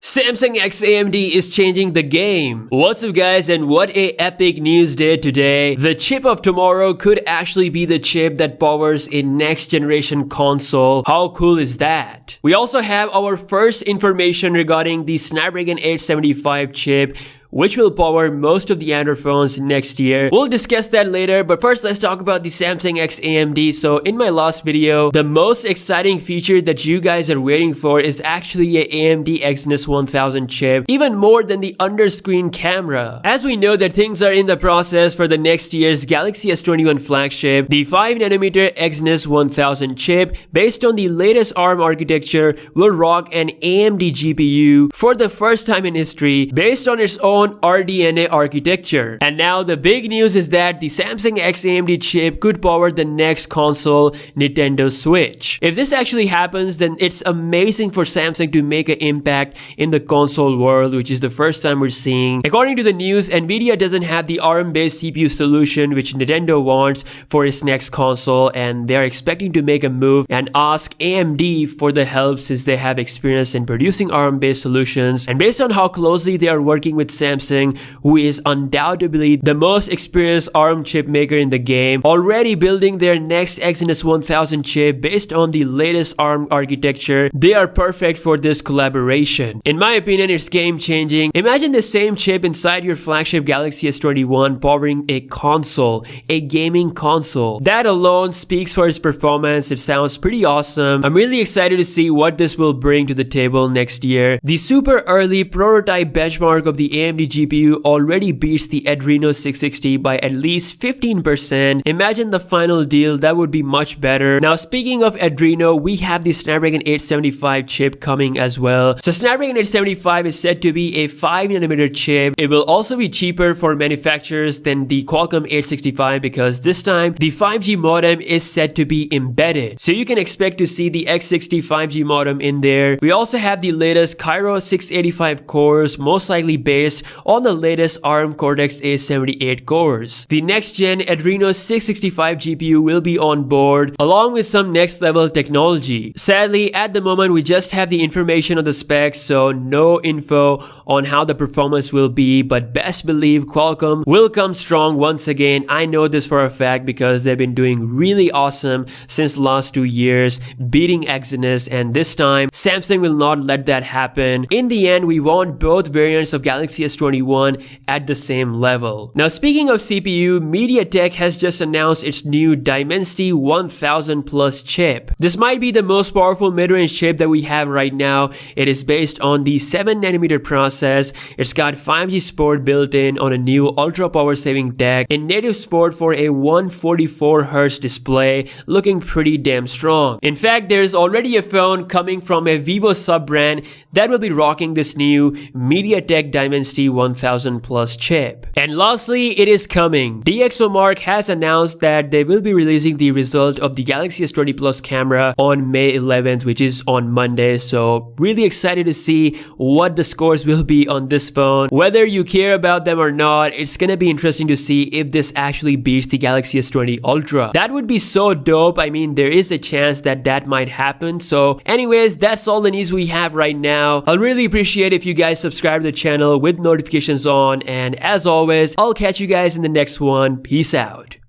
Samsung X AMD is changing the game. What's up guys, and what a epic news day today. The chip of tomorrow could actually be the chip that powers a next generation console. How cool is that? We also have our first information regarding the Snapdragon 875 chip, which will power most of the Android phones next year. We'll discuss that later, but first let's talk about the Samsung X AMD. So in my last video, the most exciting feature that you guys are waiting for is actually a AMD Exynos 1000 chip, even more than the under-screen camera. As we know that things are in the process for the next year's Galaxy S21 flagship, the 5nm Exynos 1000 chip, based on the latest ARM architecture, will rock an AMD GPU for the first time in history, based on its own RDNA architecture. And now the big news is that the Samsung X AMD chip could power the next console, Nintendo Switch. If this actually happens, then it's amazing for Samsung to make an impact in the console world, which is the first time we're seeing. According to the news, Nvidia doesn't have the ARM-based CPU solution which Nintendo wants for its next console, and they are expecting to make a move and ask AMD for the help since they have experience in producing ARM-based solutions. And based on how closely they are working with Samsung, who is undoubtedly the most experienced ARM chip maker in the game, already building their next Exynos 1000 chip based on the latest ARM architecture, they are perfect for this collaboration. In my opinion, it's game changing. Imagine the same chip inside your flagship Galaxy S21 powering a console, a gaming console. That alone speaks for its performance. It sounds pretty awesome. I'm really excited to see what this will bring to the table next year. The super early prototype benchmark of the AMD GPU already beats the Exynos 660 by at least 15%. Imagine the final deal, that would be much better. Now speaking of Adreno, we have the Snapdragon 875 chip coming as well. So Snapdragon 875 is said to be a 5nm chip. It will also be cheaper for manufacturers than the Qualcomm 865 because this time the 5G modem is said to be embedded. So you can expect to see the X60 5G modem in there. We also have the latest Cairo 685 cores, most likely based on the latest ARM Cortex-A78 cores. The next gen Adreno 665 GPU will be on board along with some next level technology. Sadly, at the moment we just have the information on the specs, so no info on how the performance will be, but best believe Qualcomm will come strong once again. I know this for a fact because they've been doing really awesome since the last 2 years, beating Exynos, and this time Samsung will not let that happen. In the end, we want both variants of Galaxy S21 at the same level. Now speaking of CPU, Mediatek has just announced its new Dimensity 1000 Plus chip. This might be the most powerful mid-range chip that we have right now. It is based on the 7nm process. It's got 5G support built in on a new ultra power saving tech and native support for a 144Hz display, looking pretty damn strong. In fact, there's already a phone coming from a Vivo sub-brand that will be rocking this new Mediatek Dimensity 1000 Plus chip. And lastly, it is coming. DXO Mark has announced that they will be releasing the result of the Galaxy S20 Plus camera on May 11th, which is on Monday. So really excited to see what the scores will be on this phone. Whether you care about them or not, it's gonna be interesting to see if this actually beats the Galaxy S20 Ultra. That would be so dope. I mean, there is a chance that that might happen. So anyways, that's all the news we have right now. I'll really appreciate if you guys subscribe to the channel with notifications on, and as always, I'll catch you guys in the next one. Peace out.